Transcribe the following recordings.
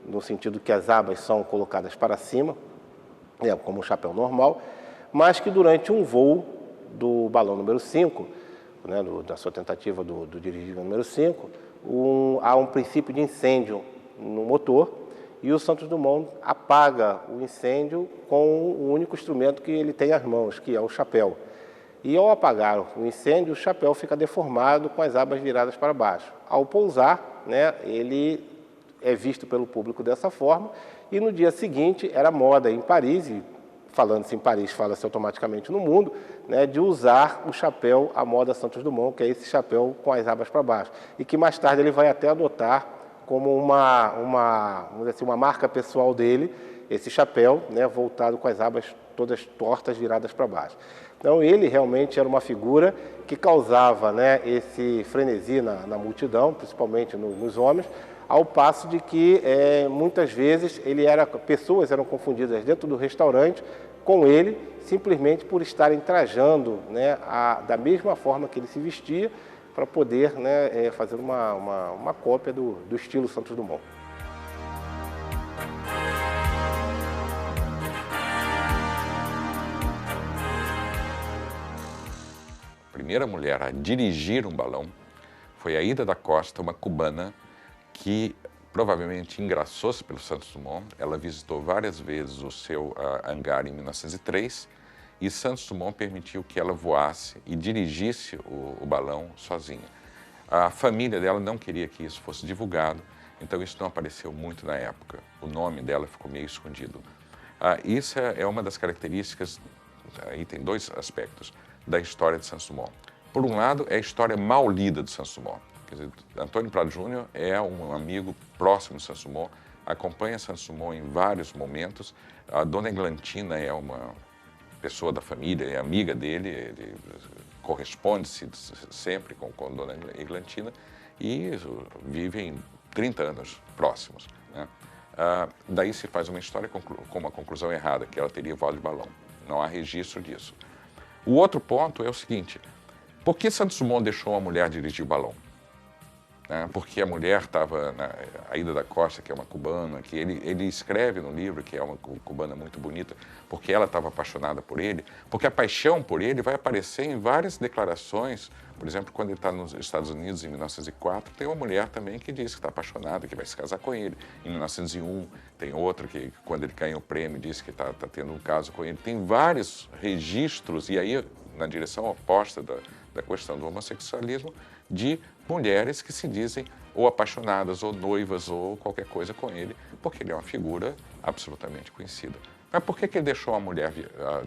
no sentido que as abas são colocadas para cima, como um chapéu normal, mas que durante um voo do balão número 5, né, da sua tentativa do dirigível número 5, há um princípio de incêndio no motor e o Santos Dumont apaga o incêndio com o único instrumento que ele tem às mãos, que é o chapéu. E ao apagar o incêndio, o chapéu fica deformado com as abas viradas para baixo. Ao pousar, né, ele é visto pelo público dessa forma e no dia seguinte era moda em Paris, e falando-se em Paris, fala-se automaticamente no mundo, né, de usar o chapéu à moda Santos Dumont, que é esse chapéu com as abas para baixo. E que mais tarde ele vai até adotar como vamos dizer assim, uma marca pessoal dele, esse chapéu, né, voltado com as abas todas tortas, viradas para baixo. Então ele realmente era uma figura que causava, né, esse frenesi na multidão, principalmente nos homens, ao passo de que muitas vezes pessoas eram confundidas dentro do restaurante com ele, simplesmente por estarem trajando, né, da mesma forma que ele se vestia, para poder, né, fazer uma cópia do estilo Santos Dumont. A primeira mulher a dirigir um balão foi a Ida da Costa, uma cubana que provavelmente engraçou-se pelo Santos Dumont. Ela visitou várias vezes o seu hangar em 1903 e Santos Dumont permitiu que ela voasse e dirigisse o balão sozinha. A família dela não queria que isso fosse divulgado, então isso não apareceu muito na época. O nome dela ficou meio escondido. Isso é uma das características, aí tem dois aspectos, da história de Santos Dumont. Por um lado, é a história mal lida de Santos Dumont. Quer dizer, Antônio Prado Júnior é um amigo próximo de Santos Dumont, acompanha Santos Dumont em vários momentos. A dona Eglantina é uma pessoa da família, é amiga dele, ele corresponde-se sempre com a dona Eglantina e vivem 30 anos próximos, né? Daí se faz uma história com uma conclusão errada, que ela teria voado de balão. Não há registro disso. O outro ponto é o seguinte: por que Santos Dumont deixou uma mulher dirigir o balão? Porque a mulher estava, a Ida da Costa, que é uma cubana, que ele escreve no livro que é uma cubana muito bonita, porque ela estava apaixonada por ele, porque a paixão por ele vai aparecer em várias declarações. Por exemplo, quando ele está nos Estados Unidos em 1904, tem uma mulher também que diz que está apaixonada, que vai se casar com ele. Em 1901, tem outra que, quando ele ganha o prêmio, diz que está tendo um caso com ele. Tem vários registros, e aí, na direção oposta da questão do homossexualismo, de mulheres que se dizem ou apaixonadas, ou noivas, ou qualquer coisa com ele, porque ele é uma figura absolutamente conhecida. Mas por que ele deixou a mulher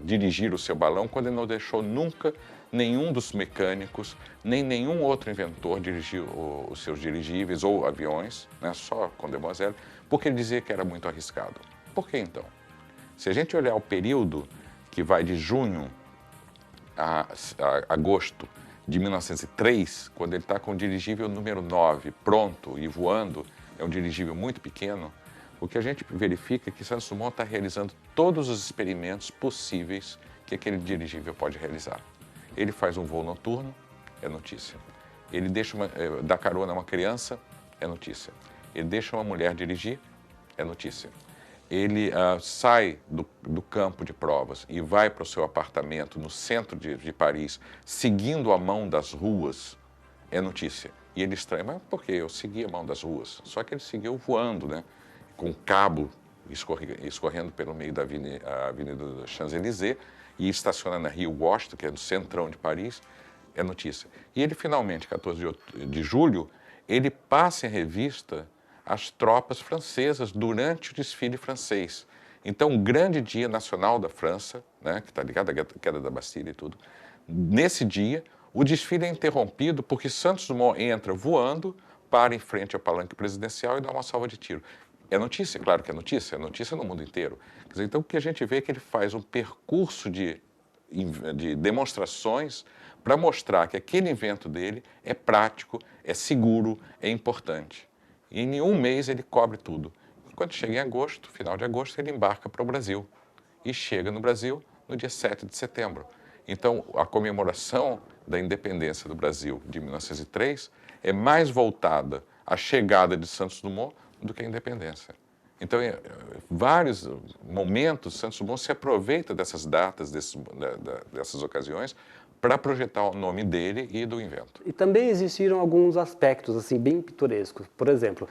dirigir o seu balão quando ele não deixou nunca nenhum dos mecânicos, nem nenhum outro inventor dirigir os seus dirigíveis ou aviões, né, só com Demoiselle, porque ele dizia que era muito arriscado? Por que então? Se a gente olhar o período que vai de junho a agosto de 1903, quando ele está com o dirigível número 9 pronto e voando, é um dirigível muito pequeno, o que a gente verifica é que Santos Dumont está realizando todos os experimentos possíveis que aquele dirigível pode realizar. Ele faz um voo noturno, é notícia. Ele dá carona a uma criança, é notícia. Ele deixa uma mulher dirigir, é notícia. Ele sai do campo de provas e vai para o seu apartamento no centro de Paris, seguindo a mão das ruas, é notícia. E ele estranha, mas por que eu segui a mão das ruas? Só que ele seguiu voando, né? Com um cabo escorrendo pelo meio da Avenida Champs-Élysées e estaciona na Rue Washington, que é no centrão de Paris, é notícia. E ele finalmente, 14 de julho, ele passa em revista as tropas francesas durante o desfile francês. Então, um grande dia nacional da França, né, que está ligado à queda da Bastilha e tudo, nesse dia, o desfile é interrompido porque Santos Dumont entra voando, para em frente ao palanque presidencial e dá uma salva de tiro. É notícia, claro que é notícia no mundo inteiro. Quer dizer, então, o que a gente vê é que ele faz um percurso de demonstrações para mostrar que aquele invento dele é prático, é seguro, é importante. E em um mês ele cobre tudo. E quando chega em agosto, final de agosto, ele embarca para o Brasil. E chega no Brasil no dia 7 de setembro. Então, a comemoração da independência do Brasil de 1903 é mais voltada à chegada de Santos Dumont do que à independência. Então, vários momentos, Santos Dumont se aproveita dessas datas, dessas ocasiões, para projetar o nome dele e do invento. E também existiram alguns aspectos assim bem pitorescos. Por exemplo,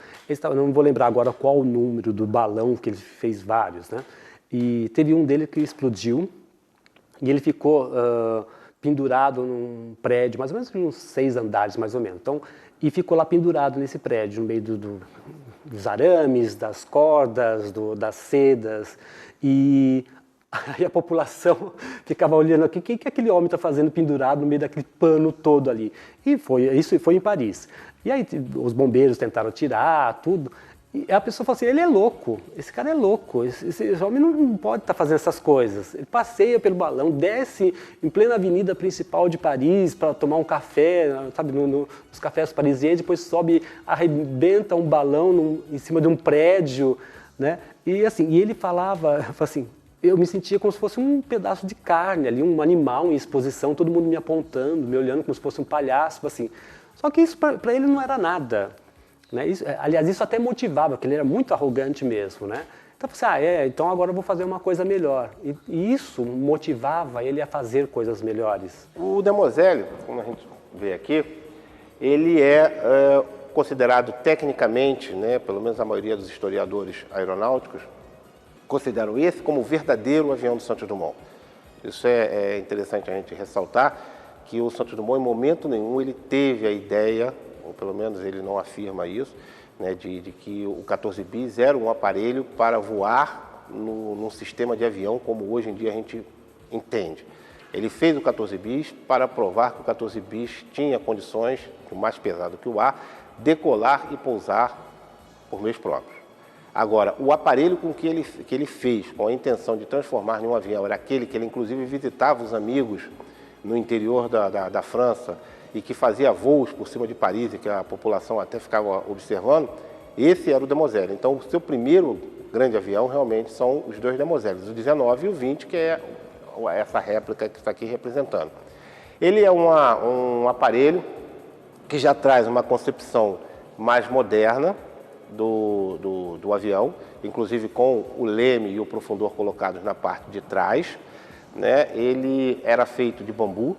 não vou lembrar agora qual o número do balão, que ele fez vários, né? E teve um dele que explodiu e ele ficou pendurado num prédio, mais ou menos uns 6 andares, mais ou menos. Então, e ficou lá pendurado nesse prédio, no meio dos arames, das cordas, das sedas. E aí a população ficava olhando aqui, o que aquele homem está fazendo pendurado no meio daquele pano todo ali? E isso foi em Paris. E aí os bombeiros tentaram tirar tudo. E a pessoa falou assim, ele é louco, esse cara é louco, esse homem não pode estar fazendo essas coisas. Ele passeia pelo balão, desce em plena avenida principal de Paris para tomar um café, sabe, nos cafés parisienses, depois sobe, arrebenta um balão em cima de um prédio, né? E assim, e ele falava assim, eu me sentia como se fosse um pedaço de carne ali, um animal em exposição, todo mundo me apontando, me olhando como se fosse um palhaço, assim. Só que isso para ele não era nada. Né? Aliás, isso até motivava, porque ele era muito arrogante mesmo, né? Então, você, então agora eu vou fazer uma coisa melhor. E isso motivava ele a fazer coisas melhores. O Demoiselle, como a gente vê aqui, ele é considerado tecnicamente, né, pelo menos a maioria dos historiadores aeronáuticos, consideram esse como o verdadeiro avião do Santos Dumont. Isso é interessante a gente ressaltar, que o Santos Dumont, em momento nenhum, ele teve a ideia, ou pelo menos ele não afirma isso, né, de que o 14 bis era um aparelho para voar num sistema de avião como hoje em dia a gente entende. Ele fez o 14 bis para provar que o 14 bis tinha condições, o mais pesado que o ar, decolar e pousar por meios próprios. Agora, o aparelho com que ele fez, com a intenção de transformar em um avião, era aquele que ele inclusive visitava os amigos no interior da França, e que fazia voos por cima de Paris e que a população até ficava observando, esse era o Demoiselle. Então, o seu primeiro grande avião realmente são os dois Demoiselles, o 19 e o 20, que é essa réplica que está aqui representando. Ele é um aparelho que já traz uma concepção mais moderna do avião, inclusive com o leme e o profundor colocados na parte de trás, né? Ele era feito de bambu,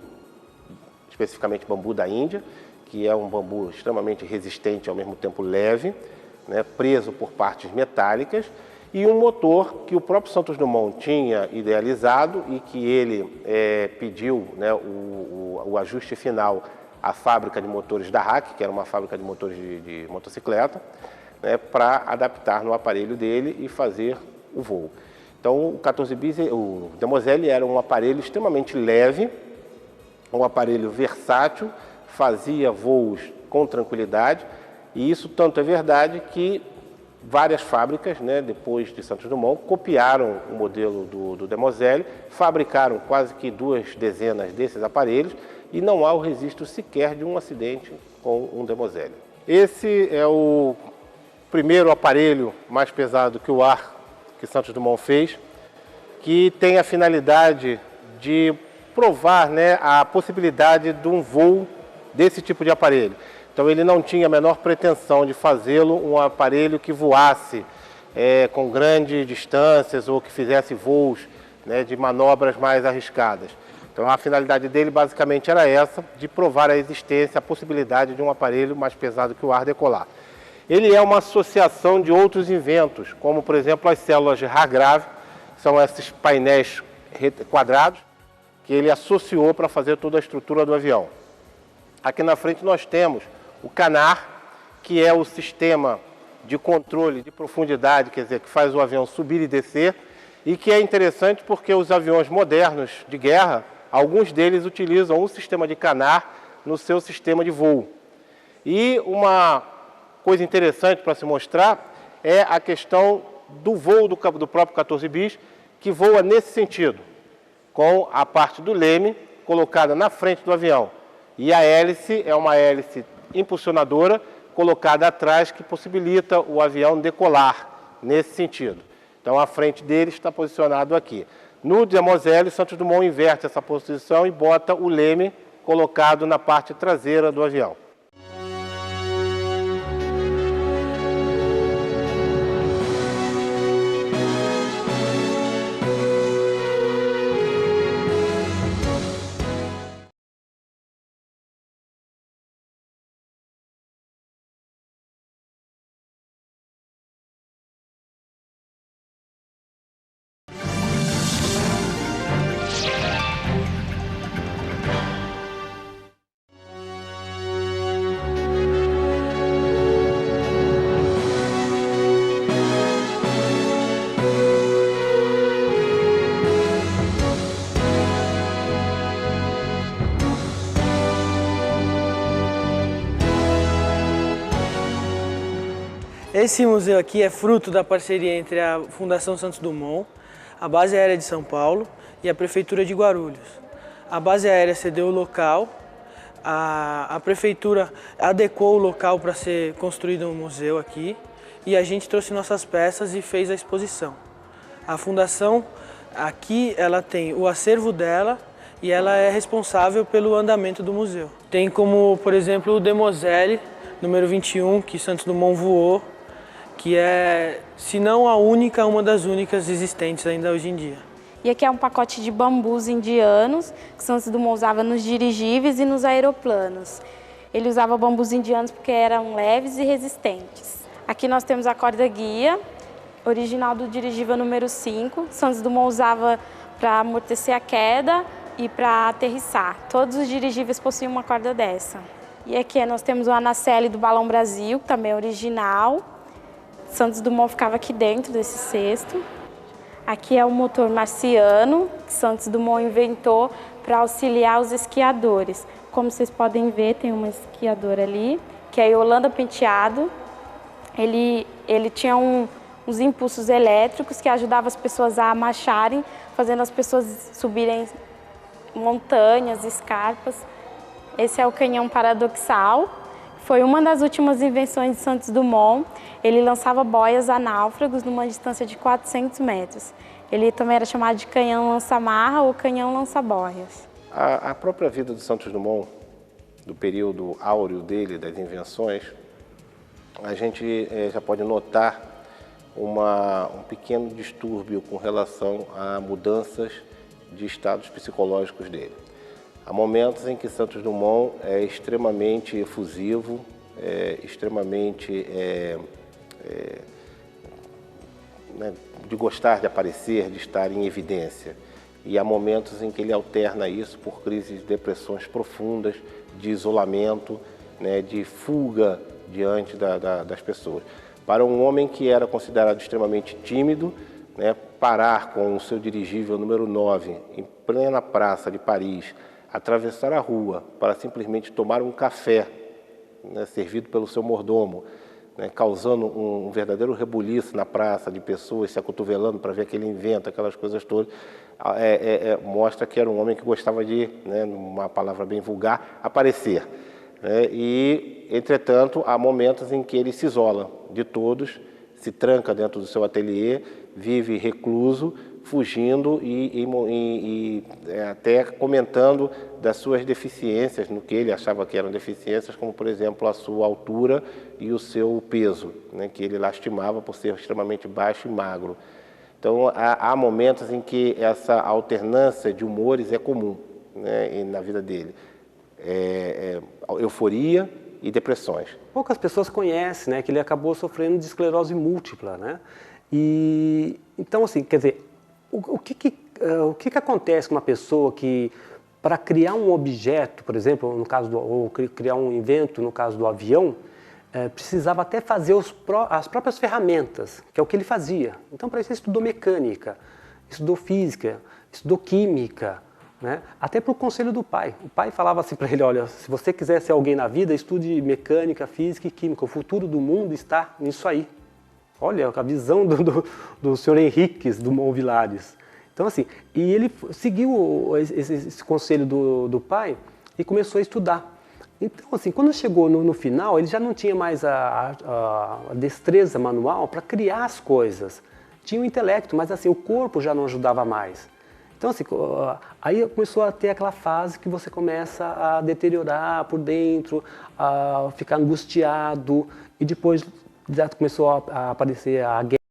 especificamente bambu da Índia, que é um bambu extremamente resistente e ao mesmo tempo leve, né, preso por partes metálicas, e um motor que o próprio Santos Dumont tinha idealizado e que ele pediu, né, o ajuste final à fábrica de motores da RAC, que era uma fábrica de motores de motocicleta, né, para adaptar no aparelho dele e fazer o voo. Então, o 14 bis, o Demoiselle era um aparelho extremamente leve, um aparelho versátil, fazia voos com tranquilidade, e isso tanto é verdade que várias fábricas, né, depois de Santos Dumont, copiaram o modelo do Demoiselle, fabricaram quase que 2 dezenas desses aparelhos e não há o registro sequer de um acidente com um Demoiselle. Esse é o primeiro aparelho mais pesado que o ar que Santos Dumont fez, que tem a finalidade de provar, né, a possibilidade de um voo desse tipo de aparelho. Então ele não tinha a menor pretensão de fazê-lo um aparelho que voasse com grandes distâncias ou que fizesse voos, né, de manobras mais arriscadas. Então a finalidade dele basicamente era essa, de provar a existência, a possibilidade de um aparelho mais pesado que o ar decolar. Ele é uma associação de outros inventos, como por exemplo as células de Hargrave, que são esses painéis quadrados, que ele associou para fazer toda a estrutura do avião. Aqui na frente nós temos o Canard, que é o sistema de controle de profundidade, quer dizer, que faz o avião subir e descer, e que é interessante porque os aviões modernos de guerra, alguns deles utilizam o sistema de Canard no seu sistema de voo. E uma coisa interessante para se mostrar é a questão do voo do próprio 14 bis, que voa nesse sentido, com a parte do leme colocada na frente do avião. E a hélice é uma hélice impulsionadora colocada atrás que possibilita o avião decolar nesse sentido. Então a frente dele está posicionado aqui. No Demoiselle, Santos Dumont inverte essa posição e bota o leme colocado na parte traseira do avião. Esse museu aqui é fruto da parceria entre a Fundação Santos Dumont, a Base Aérea de São Paulo e a Prefeitura de Guarulhos. A Base Aérea cedeu o local, a Prefeitura adequou o local para ser construído um museu aqui e a gente trouxe nossas peças e fez a exposição. A Fundação aqui ela tem o acervo dela e ela é responsável pelo andamento do museu. Tem como, por exemplo, o Demoiselle, número 21, que Santos Dumont voou, que é, se não a única, uma das únicas existentes ainda hoje em dia. E aqui é um pacote de bambus indianos que Santos Dumont usava nos dirigíveis e nos aeroplanos. Ele usava bambus indianos porque eram leves e resistentes. Aqui nós temos a corda guia, original do dirigível número 5. Santos Dumont usava para amortecer a queda e para aterrissar. Todos os dirigíveis possuem uma corda dessa. E aqui nós temos o Anacelle do Balão Brasil, que também é original. Santos Dumont ficava aqui dentro desse cesto. Aqui é o motor marciano, que Santos Dumont inventou para auxiliar os esquiadores. Como vocês podem ver, tem uma esquiadora ali, que é a Yolanda Penteado. Ele tinha uns impulsos elétricos que ajudavam as pessoas a marcharem, fazendo as pessoas subirem montanhas, escarpas. Esse é o canhão paradoxal. Foi uma das últimas invenções de Santos Dumont. Ele lançava boias a náufragos numa distância de 400 metros. Ele também era chamado de canhão lança-marra ou canhão lança-boias. A própria vida de Santos Dumont, do período áureo dele, das invenções, a gente já pode notar um pequeno distúrbio com relação a mudanças de estados psicológicos dele. Há momentos em que Santos Dumont é extremamente efusivo, extremamente de gostar de aparecer, de estar em evidência. E há momentos em que ele alterna isso por crises de depressões profundas, de isolamento, de fuga diante das pessoas. Para um homem que era considerado extremamente tímido, parar com o seu dirigível número 9 em plena praça de Paris, atravessar a rua para simplesmente tomar um café, servido pelo seu mordomo, causando um verdadeiro rebuliço na praça de pessoas se acotovelando para ver aquele invento, aquelas coisas todas, mostra que era um homem que gostava de, numa palavra bem vulgar, aparecer. E, entretanto, há momentos em que ele se isola de todos, se tranca dentro do seu ateliê, vive recluso, fugindo e até comentando das suas deficiências, no que ele achava que eram deficiências, como, por exemplo, a sua altura e o seu peso, que ele lastimava por ser extremamente baixo e magro. Então, há momentos em que essa alternância de humores é comum na vida dele. Euforia e depressões. Poucas pessoas conhecem, que ele acabou sofrendo de esclerose múltipla, E então, assim, quer dizer, o que acontece com uma pessoa que, para criar um objeto, por exemplo, no caso ou criar um invento, no caso do avião, precisava até fazer as próprias ferramentas, que é o que ele fazia. Então, para isso, ele estudou mecânica, estudou física, estudou química, até para o conselho do pai. O pai falava assim para ele: olha, se você quiser ser alguém na vida, estude mecânica, física e química. O futuro do mundo está nisso aí. Olha a visão do senhor Henriques Dumont Villares. Então, assim, e ele seguiu esse conselho do pai e começou a estudar. Então, assim, quando chegou no final, ele já não tinha mais a destreza manual para criar as coisas. Tinha o intelecto, mas assim, o corpo já não ajudava mais. Então, assim, aí começou a ter aquela fase que você começa a deteriorar por dentro, a ficar angustiado, e depois já começou a aparecer a guerra.